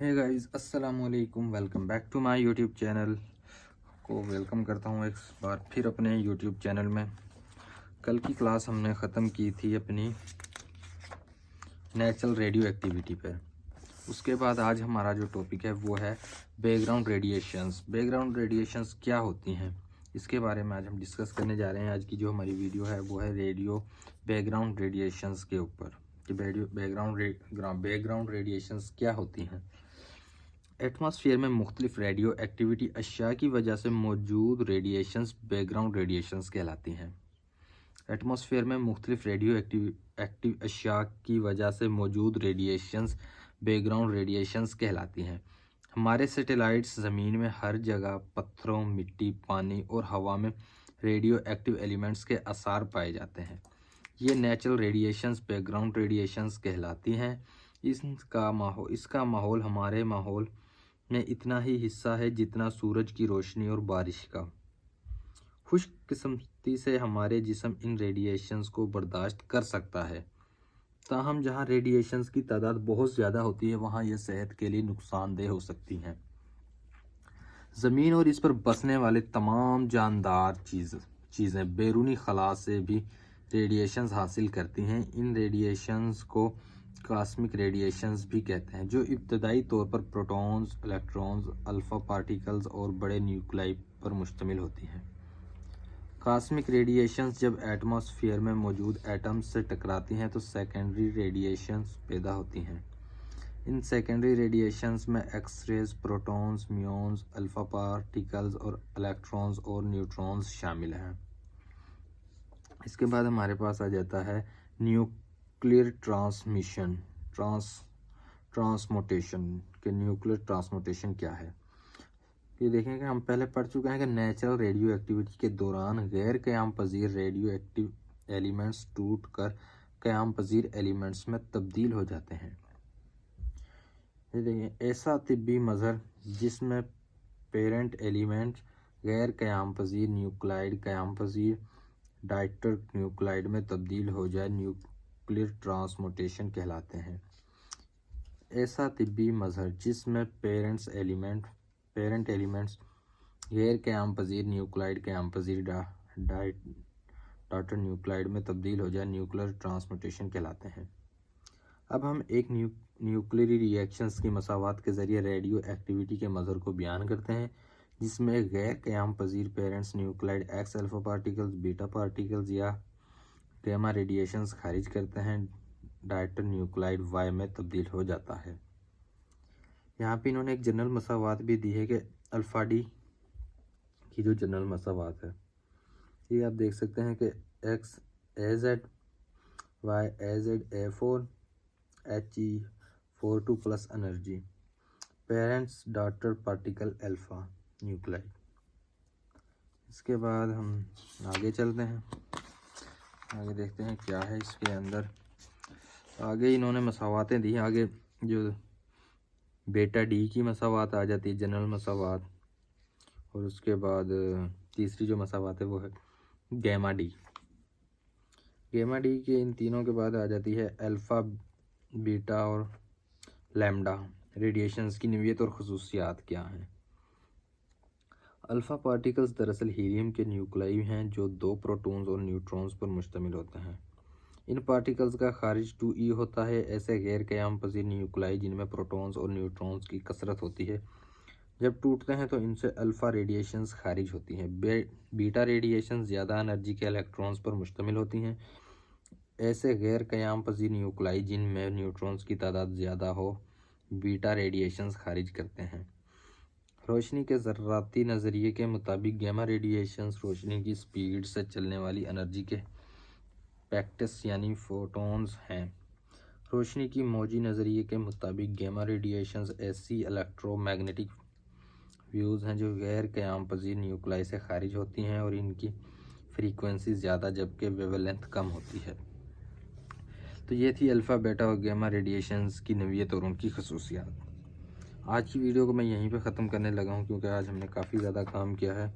हे guys, अस्सलाम वालेकुम। Welcome back to my YouTube channel. को वेलकम करता हूँ एक बार फिर अपने यूट्यूब चैनल में। कल की क्लास हमने ख़त्म की थी अपनी नेचुरल रेडियो एक्टिविटी पर। उसके बाद आज हमारा जो टॉपिक है वो है बैकग्राउंड रेडिएशंस। बैकग्राउंड रेडिएशंस क्या होती हैं, इसके बारे में आज हम डिस्कस करने जा रहे हैं। आज की जो हमारी वीडियो है वो है रेडियो बैकग्राउंड रेडिएशंस के ऊपर कि बैकग्राउंड रेडिएशंस क्या होती हैं। एटमॉस्फेयर में मुख्तलिफ रेडियो एक्टिविटी अशिया की वजह से मौजूद रेडिएशंस बैकग्राउंड रेडिएशंस कहलाती हैं। एटमॉस्फेयर में मुख्तलिफ रेडियो एक्टिव अशिया की वजह से मौजूद रेडिएशंस बैकग्राउंड रेडिएशंस कहलाती हैं। हमारे सैटेलाइट्स ज़मीन में हर जगह पत्थरों, मिट्टी, पानी और हवा में रेडियो एक्टिव एलिमेंट्स के आसार पाए जाते हैं। ये नेचुरल रेडिएशंस बैकग्राउंड रेडिएशंस कहलाती हैं। इसका माहौल हमारे माहौल में इतना ही हिस्सा है जितना सूरज की रोशनी और बारिश का। खुशकिस्मती से हमारे जिस्म इन रेडिएशंस को बर्दाश्त कर सकता है। ताहम जहाँ रेडिएशंस की तादाद बहुत ज़्यादा होती है वहाँ यह सेहत के लिए नुकसानदेह हो सकती हैं। ज़मीन और इस पर बसने वाले तमाम जानदार चीज़ें बैरूनी खला से भी रेडिएशंस हासिल करती हैं। इन रेडिएशंस को कॉस्मिक रेडिएशंस भी कहते हैं, जो इब्तदाई तौर पर प्रोटॉन्स, इलेक्ट्रॉन्स, अल्फ़ा पार्टिकल्स और बड़े न्यूक्लाई पर मुश्तमिल होती हैं। कॉस्मिक रेडिएशंस जब एटमॉस्फेयर में मौजूद एटम्स से टकराती हैं तो सेकेंडरी रेडिएशंस पैदा होती हैं। इन सेकेंडरी रेडिएशंस में एक्स-रेज, प्रोटॉन्स, म्यून्स, अल्फ़ा पार्टिकल्स और इलेक्ट्रॉन्स और न्यूट्रॉन्स शामिल हैं। इसके बाद हमारे पास आ जाता है न्यूक्लियर ट्रांसमुटेशन के न्यूक्लियर ट्रांसमुटेशन क्या है। ये देखें कि हम पहले पढ़ चुके हैं कि नेचुरल रेडियो एक्टिविटी के दौरान गैर क़याम पजीर रेडियो एक्टिव एलिमेंट्स टूट कर क़याम पजीर एलिमेंट्स में तब्दील हो जाते हैं। ये देखें, ऐसा तिब्बी मज़हर जिसमें पेरेंट एलिमेंट गैर क़याम पजीर न्यूक्लाइड क़याम पजीर डाइटर न्यूक्लाइड में तब्दील हो जाए न्यूक्लियर ट्रांसमुटेशन कहलाते हैं। ऐसा तिब्बी मज़हर जिसमें पेरेंट एलिमेंट्स गैर क़याम पजीर न्यूक्लाइड क़याम पजीर डाटर न्यूक्लाइड में तब्दील हो जाए न्यूक्लियर ट्रांसमुटेशन कहलाते हैं। अब हम एक न्यूक्लियर रिएक्शंस की मसावात के ज़रिए रेडियो एक्टिविटी के मज़हर को बयान करते हैं, जिसमें गैर क़याम पजीर parents nuclide X alpha particles, beta particles या गैमा रेडिएशंस खारिज करते हैं। डाइटर न्यूक्लाइड वाई में तब्दील हो जाता है। यहाँ पे इन्होंने एक जनरल मसावात भी दी है कि अल्फ़ा डी की जो जनरल मसावात है ये आप देख सकते हैं कि X A Z, Y A Z A four, H E 42 plus energy, parents daughter particle alpha nuclide. इसके बाद हम आगे चलते हैं, आगे देखते हैं क्या है इसके अंदर। आगे इन्होंने मसावातें दी। आगे जो बेटा डी की मसावात आ जाती है, जनरल मसावात, और उसके बाद तीसरी जो मसावात है वो है गैमा डी। गैमा डी के इन तीनों के बाद आ जाती है अल्फ़ा, बीटा और लैम्डा। रेडिएशंस की नौइयत और खुसूसियात क्या हैं। अल्फ़ा पार्टिकल्स दरअसल हीलियम के न्यूक्लाई हैं जो 2 प्रोटॉन्स और न्यूट्रॉन्स पर मुश्तमिल होते हैं। इन पार्टिकल्स का खारिज 2e होता है। ऐसे गैर क़याम पजीर न्यूक्लाई जिनमें प्रोटॉन्स और न्यूट्रॉन्स की कसरत होती है, जब टूटते हैं तो इनसे अल्फ़ा रेडिएशंस खारिज होती हैं। बीटा रेडिएशन ज़्यादा एनर्जी के इलेक्ट्रॉन्स पर मुश्तमिल होती हैं। ऐसे गैर क़याम पजीर न्यूक्लाई जिनमें न्यूट्रॉन्स की तादाद ज़्यादा हो बीटा रेडिएशंस खारिज करते हैं। रोशनी के ज़र्राती नज़रिए के मुताबिक गैमा रेडिएशंस रोशनी की स्पीड से चलने वाली एनर्जी के पैकेट्स यानी फोटॉन्स हैं। रोशनी की मौजी नज़रिए के मुताबिक गैमा रेडिएशंस ऐसी इलेक्ट्रोमैग्नेटिक व्यूज़ हैं जो गैर क़याम पजीर न्यूक्लाई से खारिज होती हैं और इनकी फ्रीक्वेंसी ज़्यादा जबकि वेवलेंथ कम होती है। तो ये थी अल्फ़ा, बेटा और गैमा रेडिएशंस की नौइयत और उनकी खसूसियात। आज की वीडियो को मैं यहीं पे ख़त्म करने लगा हूँ क्योंकि आज हमने काफ़ी ज़्यादा काम किया है।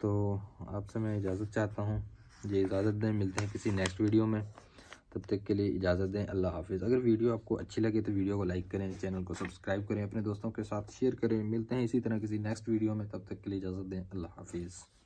तो आपसे मैं इजाज़त चाहता हूँ, ये इजाज़त दें। मिलते हैं किसी नेक्स्ट वीडियो में। तब तक के लिए इजाज़त दें। अल्लाह हाफिज़। अगर वीडियो आपको अच्छी लगे तो वीडियो को लाइक करें, चैनल को सब्सक्राइब करें, अपने दोस्तों के साथ शेयर करें। मिलते हैं इसी तरह किसी नेक्स्ट वीडियो में, तब तक के लिए इजाज़त दें। अल्लाह हाफिज़।